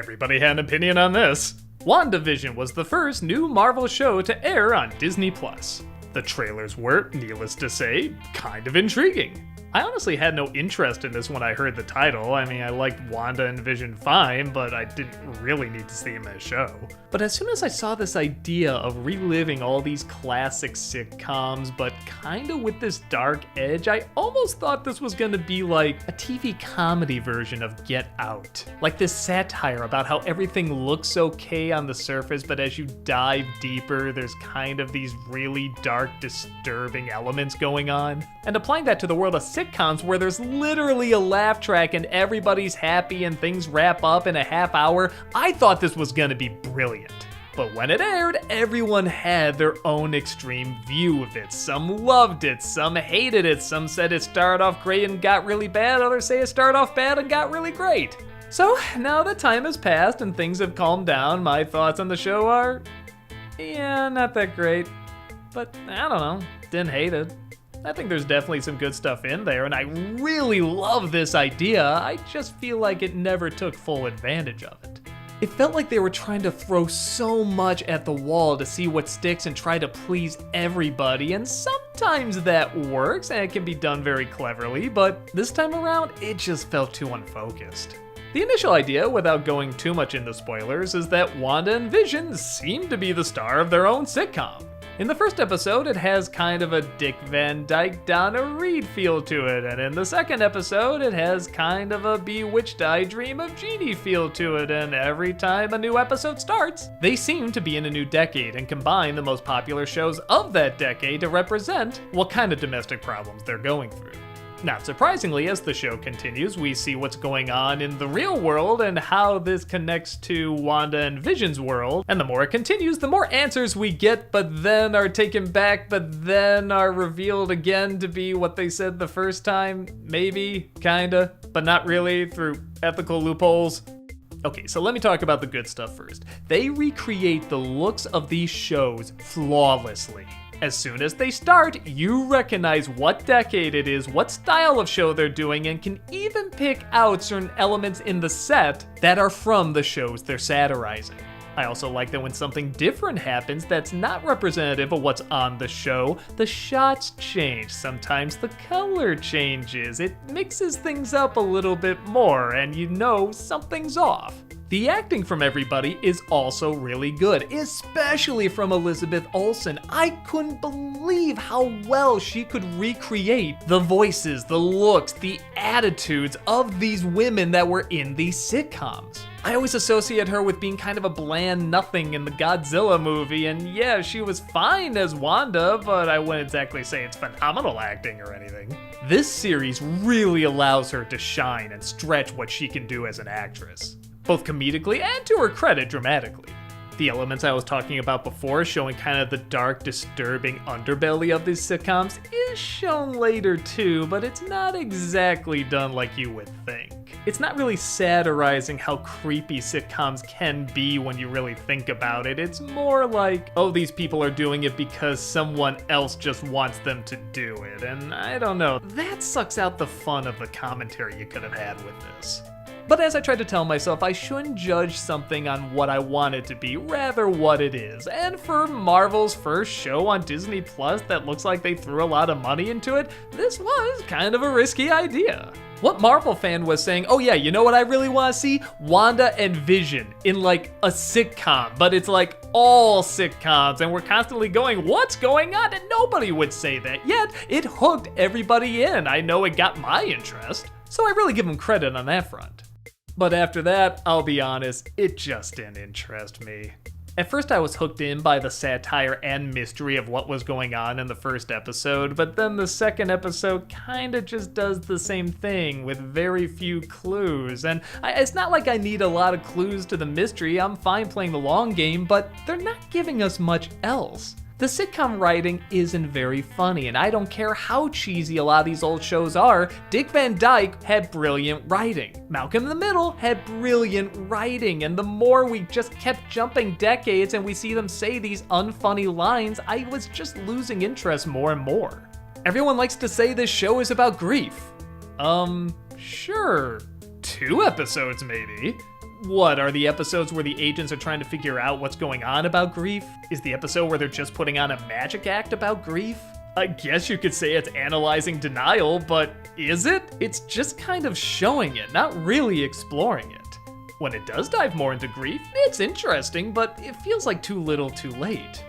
Everybody had an opinion on this. WandaVision was the first new Marvel show to air on Disney+. The trailers were, needless to say, kind of intriguing. I honestly had no interest in this when I heard the title. I mean, I liked Wanda and Vision fine, but I didn't really need to see them in a show. But as soon as I saw this idea of reliving all these classic sitcoms, but kinda with this dark edge, I almost thought this was gonna be like a TV comedy version of Get Out. Like this satire about how everything looks okay on the surface, but as you dive deeper, there's kind of these really dark, disturbing elements going on. And applying that to the world of sitcoms where there's literally a laugh track and everybody's happy and things wrap up in a half hour, I thought this was gonna be brilliant. But when it aired, everyone had their own extreme view of it. Some loved it, some hated it, some said it started off great and got really bad, others say it started off bad and got really great. So now that time has passed and things have calmed down, my thoughts on the show are, yeah, not that great. But I don't know, didn't hate it. I think there's definitely some good stuff in there, and I really love this idea. I just feel like it never took full advantage of it. It felt like they were trying to throw so much at the wall to see what sticks and try to please everybody, and sometimes that works and it can be done very cleverly, but this time around, it just felt too unfocused. The initial idea, without going too much into spoilers, is that Wanda and Vision seem to be the star of their own sitcom. In the first episode, it has kind of a Dick Van Dyke, Donna Reed feel to it, and in the second episode, it has kind of a Bewitched I Dream of Jeannie feel to it, and every time a new episode starts, they seem to be in a new decade and combine the most popular shows of that decade to represent what kind of domestic problems they're going through. Not surprisingly, as the show continues, we see what's going on in the real world and how this connects to Wanda and Vision's world. And the more it continues, the more answers we get, but then are taken back, but then are revealed again to be what they said the first time. Maybe, kinda, but not really, through ethical loopholes. Okay, so let me talk about the good stuff first. They recreate the looks of these shows flawlessly. As soon as they start, you recognize what decade it is, what style of show they're doing, and can even pick out certain elements in the set that are from the shows they're satirizing. I also like that when something different happens that's not representative of what's on the show, the shots change, sometimes the color changes, it mixes things up a little bit more, and you know something's off. The acting from everybody is also really good, especially from Elizabeth Olsen. I couldn't believe how well she could recreate the voices, the looks, the attitudes of these women that were in these sitcoms. I always associate her with being kind of a bland nothing in the Godzilla movie, and yeah, she was fine as Wanda, but I wouldn't exactly say it's phenomenal acting or anything. This series really allows her to shine and stretch what she can do as an actress, both comedically and, to her credit, dramatically. The elements I was talking about before, showing kind of the dark, disturbing underbelly of these sitcoms, is shown later too, but it's not exactly done like you would think. It's not really satirizing how creepy sitcoms can be when you really think about it. It's more like, oh, these people are doing it because someone else just wants them to do it, and I don't know, that sucks out the fun of the commentary you could have had with this. But as I tried to tell myself, I shouldn't judge something on what I want it to be, rather what it is. And for Marvel's first show on Disney Plus that looks like they threw a lot of money into it, this was kind of a risky idea. What Marvel fan was saying, oh yeah, you know what I really want to see? Wanda and Vision in like a sitcom, but it's like all sitcoms, and we're constantly going, what's going on? And nobody would say that, yet it hooked everybody in. I know it got my interest, so I really give them credit on that front. But after that, I'll be honest, it just didn't interest me. At first I was hooked in by the satire and mystery of what was going on in the first episode, but then the second episode kinda just does the same thing with very few clues. And it's not like I need a lot of clues to the mystery, I'm fine playing the long game, but they're not giving us much else. The sitcom writing isn't very funny, and I don't care how cheesy a lot of these old shows are, Dick Van Dyke had brilliant writing. Malcolm in the Middle had brilliant writing, and the more we just kept jumping decades and we see them say these unfunny lines, I was just losing interest more and more. Everyone likes to say this show is about grief. Sure. 2 episodes maybe. What, are the episodes where the agents are trying to figure out what's going on about grief? Is the episode where they're just putting on a magic act about grief? I guess you could say it's analyzing denial, but is it? It's just kind of showing it, not really exploring it. When it does dive more into grief, it's interesting, but it feels like too little too late.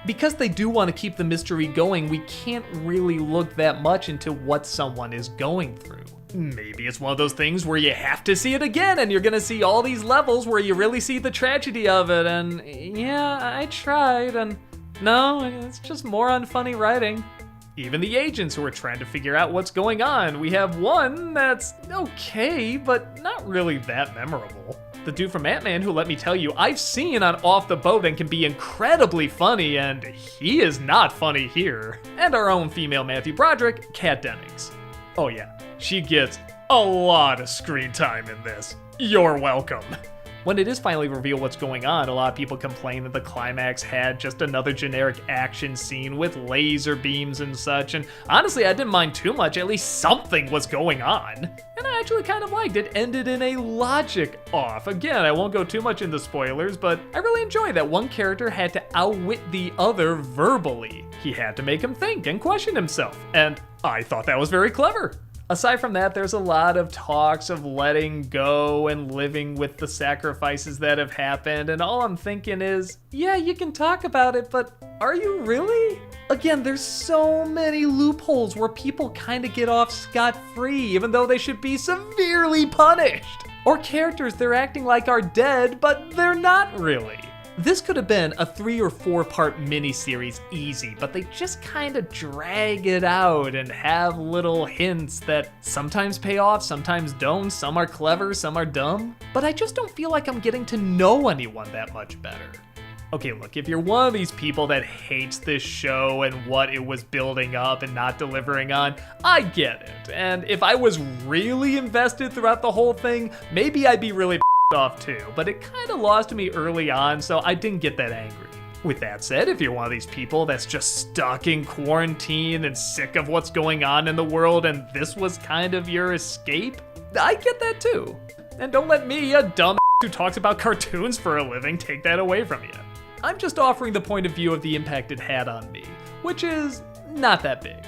Because they do want to keep the mystery going, we can't really look that much into what someone is going through. Maybe it's one of those things where you have to see it again and you're gonna see all these levels where you really see the tragedy of it, and yeah, I tried, and no, it's just more unfunny writing. Even the agents who are trying to figure out what's going on, we have one that's okay, but not really that memorable. The dude from Ant-Man, who, let me tell you, I've seen on Off the Boat and can be incredibly funny, and he is not funny here. And our own female Matthew Broderick, Kat Dennings. Oh yeah, she gets a lot of screen time in this. You're welcome. When it is finally revealed what's going on, a lot of people complain that the climax had just another generic action scene with laser beams and such, and honestly, I didn't mind too much. At least something was going on. And I actually kind of liked it. Ended in a logic off. Again, I won't go too much into spoilers, but I really enjoyed that one character had to outwit the other verbally. He had to make him think and question himself, and I thought that was very clever. Aside from that, there's a lot of talks of letting go and living with the sacrifices that have happened, and all I'm thinking is, yeah, you can talk about it, but are you really? Again, there's so many loopholes where people kind of get off scot-free, even though they should be severely punished. Or characters they're acting like are dead, but they're not really. This could have been a 3 or 4 part miniseries easy, but they just kind of drag it out and have little hints that sometimes pay off, sometimes don't, some are clever, some are dumb. But I just don't feel like I'm getting to know anyone that much better. Okay, look, if you're one of these people that hates this show and what it was building up and not delivering on, I get it. And if I was really invested throughout the whole thing, maybe I'd be really off too, but it kind of lost me early on, so I didn't get that angry. With that said, if you're one of these people that's just stuck in quarantine and sick of what's going on in the world and this was kind of your escape, I get that too. And don't let me, a dumb who talks about cartoons for a living, take that away from you. I'm just offering the point of view of the impact it had on me, which is not that big.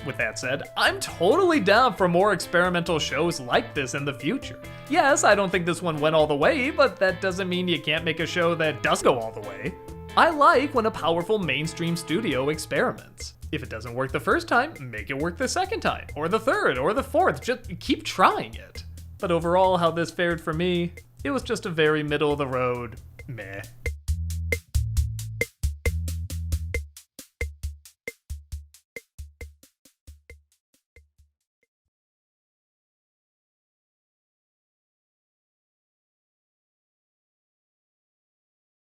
With that said, I'm totally down for more experimental shows like this in the future. Yes, I don't think this one went all the way, but that doesn't mean you can't make a show that does go all the way. I like when a powerful mainstream studio experiments. If it doesn't work the first time, make it work the second time, or the third, or the fourth, just keep trying it. But overall, how this fared for me, it was just a very middle of the road meh.